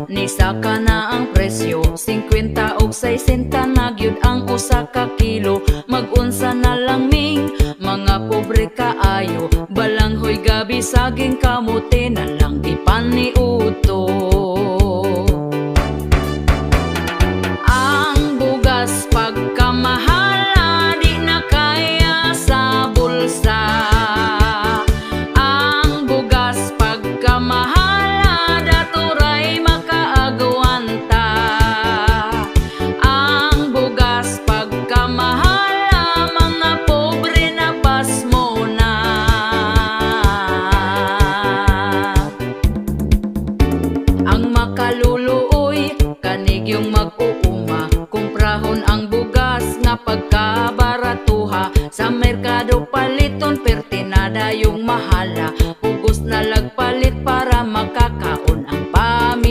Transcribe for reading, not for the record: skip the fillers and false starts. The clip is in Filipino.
Ni saka na ang presyo 50 og 60 na gyud ang usa ka kilo. Mag-unsa na lang ming mga pobre kaayo, balanghoy gabi saging kamote na lang di paniuto. Ang bugas pagkamahala di na kaya sa bulsa. Ang bugas pagkamahala daturay makaagwanta. Ang bugas pagkamahala mga pobre na pasmo na. Ang makaluluoy kanig yung mag-uuma, kumprahon ang bugas nga pagkabaratuha. Sa merkado paliton pertinada yung mahala,